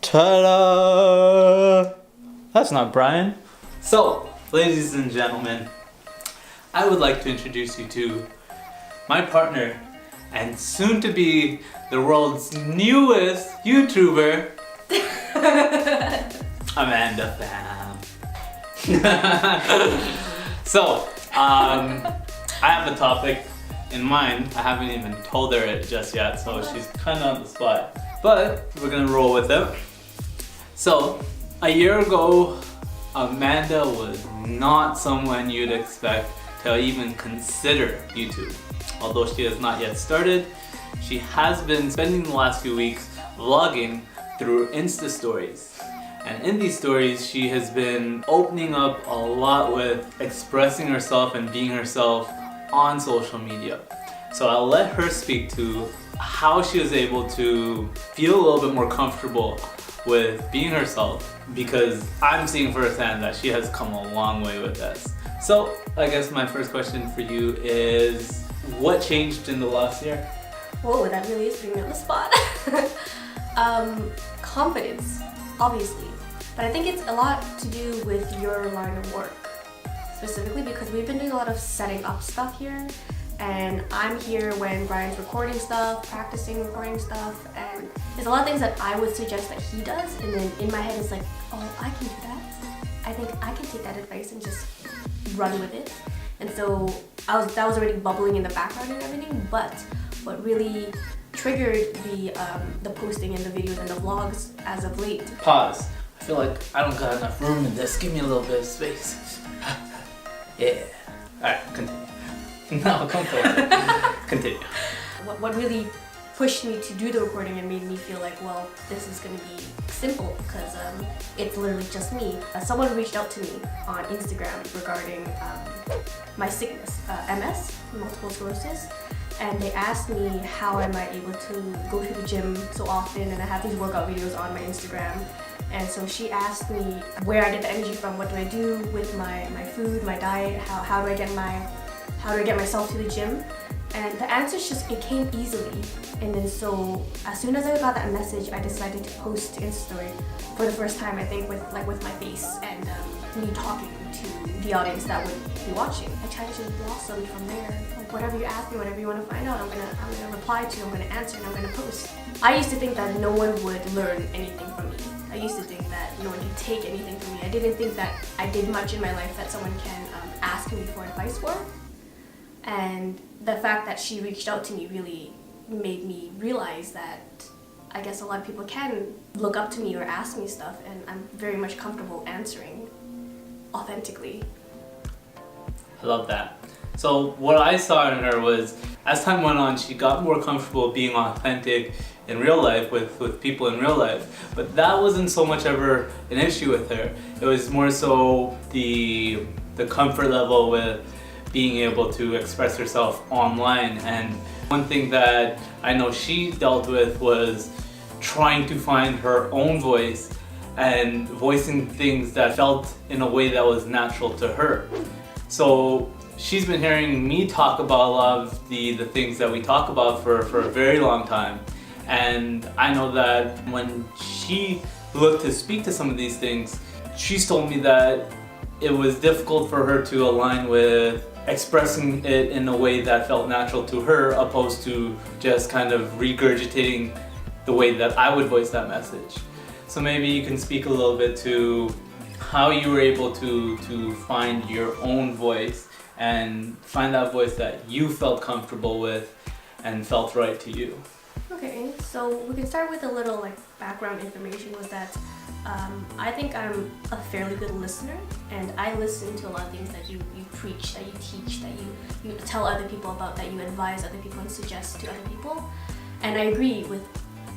Ta-da! That's not Bryan. So, ladies and gentlemen, I would like to introduce you to my partner and soon to be the world's newest YouTuber, Amanda Fam. So, I have a topic in mind. I haven't even told her it just yet, so she's kind of on the spot. But we're gonna roll with it. So, a year ago, Amanda was not someone you'd expect to even consider YouTube. Although she has not yet started, she has been spending the last few weeks vlogging through Insta stories. And in these stories, she has been opening up a lot with expressing herself and being herself on social media. So I'll let her speak to how she was able to feel a little bit more comfortable with being herself, because I'm seeing firsthand that she has come a long way with this. So I guess my first question for you is, what changed in the last year? Whoa, that really is putting me on the spot. Confidence, obviously. But I think it's a lot to do with your line of work. Specifically because we've been doing a lot of setting up stuff here. And I'm here when Bryan's recording stuff, practicing recording stuff, and there's a lot of things that I would suggest that he does, and then in my head it's like, oh, I can do that. I think I can take that advice and just run with it. And so that was already bubbling in the background and everything, but what really triggered the posting and the videos and the vlogs as of late. Pause. I feel like I don't got enough room in this. Give me a little bit of space. Yeah. Alright, continue. No, come forward. Continue. What really pushed me to do the recording and made me feel like, well, this is going to be simple because it's literally just me. Someone reached out to me on Instagram regarding my sickness, MS, multiple sclerosis, and they asked me how am I able to go to the gym so often, and I have these workout videos on my Instagram. And so she asked me where I get the energy from, what do I do with my food, my diet, how do I get myself to the gym? And the answers it came easily. And then so as soon as I got that message, I decided to post to Insta story for the first time, I think, with my face and me talking to the audience that would be watching. I tried to just blossom from there. Like whatever you ask me, whatever you want to find out, I'm gonna reply to, I'm gonna answer, and I'm gonna post. I used to think that no one would learn anything from me. I used to think that no one could take anything from me. I didn't think that I did much in my life that someone can ask me for advice for. And the fact that she reached out to me really made me realize that I guess a lot of people can look up to me or ask me stuff, and I'm very much comfortable answering authentically. I love that. So what I saw in her was, as time went on, she got more comfortable being authentic in real life with people in real life. But that wasn't so much ever an issue with her. It was more so the comfort level with being able to express herself online. And one thing that I know she dealt with was trying to find her own voice and voicing things that felt in a way that was natural to her. So she's been hearing me talk about a lot of the things that we talk about for a very long time. And I know that when she looked to speak to some of these things, she's told me that it was difficult for her to align with expressing it in a way that felt natural to her, opposed to just kind of regurgitating the way that I would voice that message. So maybe you can speak a little bit to how you were able to find your own voice and find that voice that you felt comfortable with and felt right to you. Okay, so we can start with a little background information. Was that I think I'm a fairly good listener, and I listen to a lot of things that you preach, that you teach, that you tell other people about, that you advise other people and suggest to other people. And I agree with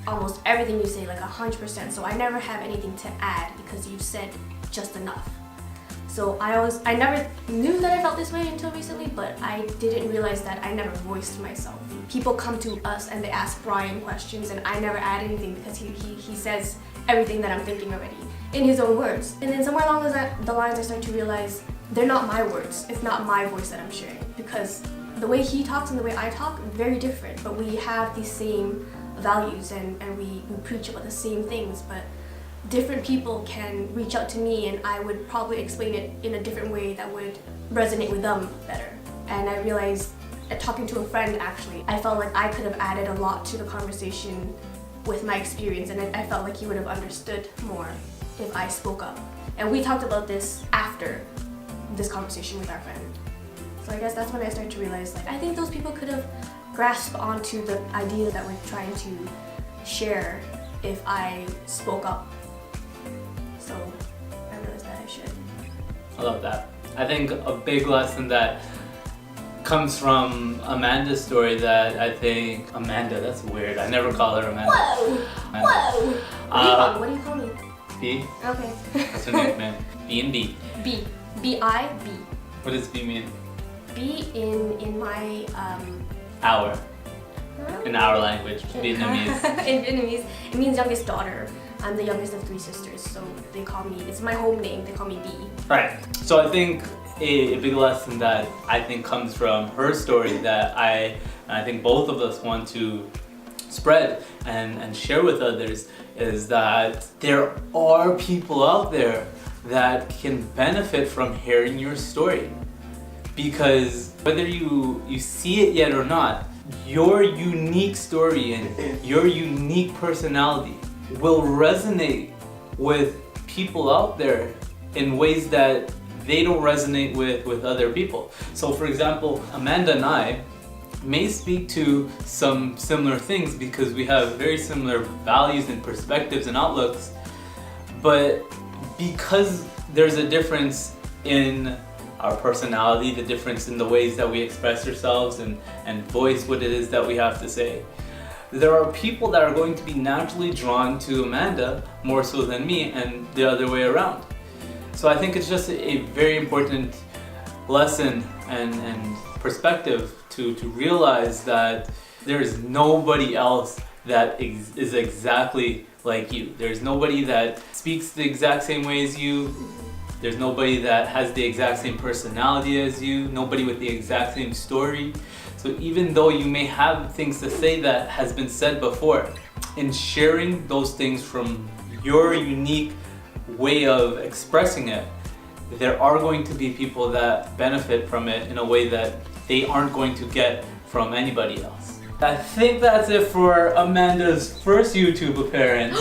almost everything you say, 100%. So I never have anything to add because you've said just enough. So I never knew that I felt this way until recently, but I didn't realize that I never voiced myself. People come to us and they ask Bryan questions, and I never add anything because he says everything that I'm thinking already in his own words. And then somewhere along the lines I start to realize they're not my words. It's not my voice that I'm sharing, because the way he talks and the way I talk, very different, but we have the same values and we preach about the same things. But different people can reach out to me and I would probably explain it in a different way that would resonate with them better. And I realized, talking to a friend actually, I felt like I could have added a lot to the conversation with my experience, and I felt like he would have understood more if I spoke up. And we talked about this after this conversation with our friend. So I guess that's when I started to realize, like, I think those people could have grasped onto the idea that we're trying to share if I spoke up. So I realized that I should. I love that. I think a big lesson that comes from Amanda's story that I think, Amanda, that's weird. I never call her Amanda. Whoa! Amanda. Whoa! What do you call me? B? Okay. That's her nickname. B and B. B. B-I, B. What does B mean? B in my Hour. In our language, Vietnamese. in Vietnamese, it means youngest daughter. I'm the youngest of 3 sisters, so they call me, it's my home name, they call me B. Right. So I think a big lesson that I think comes from her story that I think both of us want to spread and share with others is that there are people out there that can benefit from hearing your story. Because whether you see it yet or not, your unique story and your unique personality will resonate with people out there in ways that they don't resonate with other people. So for example, Amanda and I may speak to some similar things because we have very similar values and perspectives and outlooks, but because there's a difference in our personality, the difference in the ways that we express ourselves and voice what it is that we have to say, there are people that are going to be naturally drawn to Amanda more so than me, and the other way around. So I think it's just a very important lesson and perspective to realize that there is nobody else that is exactly like you. There's nobody that speaks the exact same way as you. There's nobody that has the exact same personality as you, nobody with the exact same story. So even though you may have things to say that has been said before, in sharing those things from your unique way of expressing it, there are going to be people that benefit from it in a way that they aren't going to get from anybody else. I think that's it for Amanda's first YouTube appearance.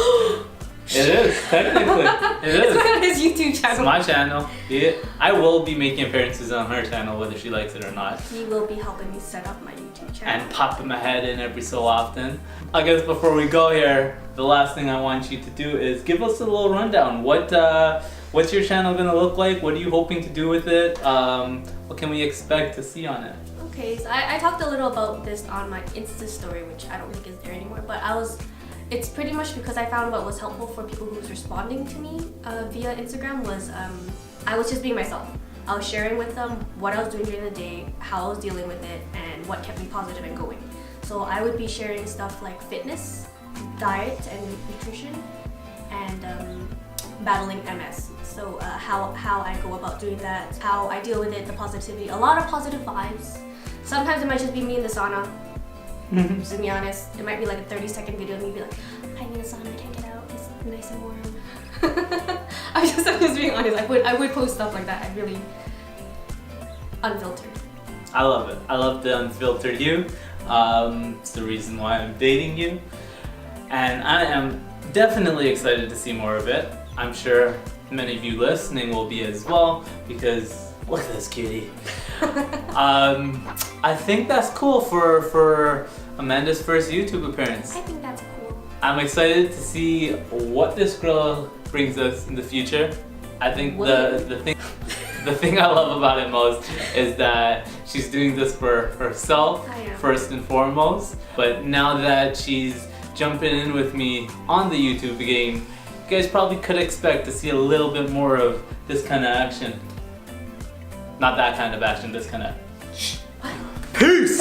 It is, technically. It is. It's on his YouTube channel. It's my channel. Yeah. I will be making appearances on her channel whether she likes it or not. He will be helping me set up my YouTube channel. And popping my head in every so often. I guess before we go here, the last thing I want you to do is give us a little rundown. What's your channel gonna look like? What are you hoping to do with it? What can we expect to see on it? Okay, so I talked a little about this on my Insta story, which I don't think is there anymore, but it's pretty much because I found what was helpful for people who was responding to me via Instagram was I was just being myself. I was sharing with them what I was doing during the day, how I was dealing with it, and what kept me positive and going. So I would be sharing stuff like fitness, diet and nutrition, and battling MS. So how I go about doing that, how I deal with it, the positivity, a lot of positive vibes. Sometimes it might just be me in the sauna. Just to be honest, it might be like a 30-second video of me be like, I'm in the sauna, I can't get out, it's nice and warm. I'm just being honest, I would post stuff like that. I really unfiltered. I love it. I love the unfiltered you. It's the reason why I'm dating you. And I am definitely excited to see more of it. I'm sure many of you listening will be as well, because look at this cutie. I think that's cool for Amanda's first YouTube appearance. I think that's cool. I'm excited to see what this girl brings us in the future. I think the thing I love about it most is that she's doing this for herself first and foremost. But now that she's jumping in with me on the YouTube game, you guys probably could expect to see a little bit more of this kind of action. Not that kind of action, this kind of... Peace!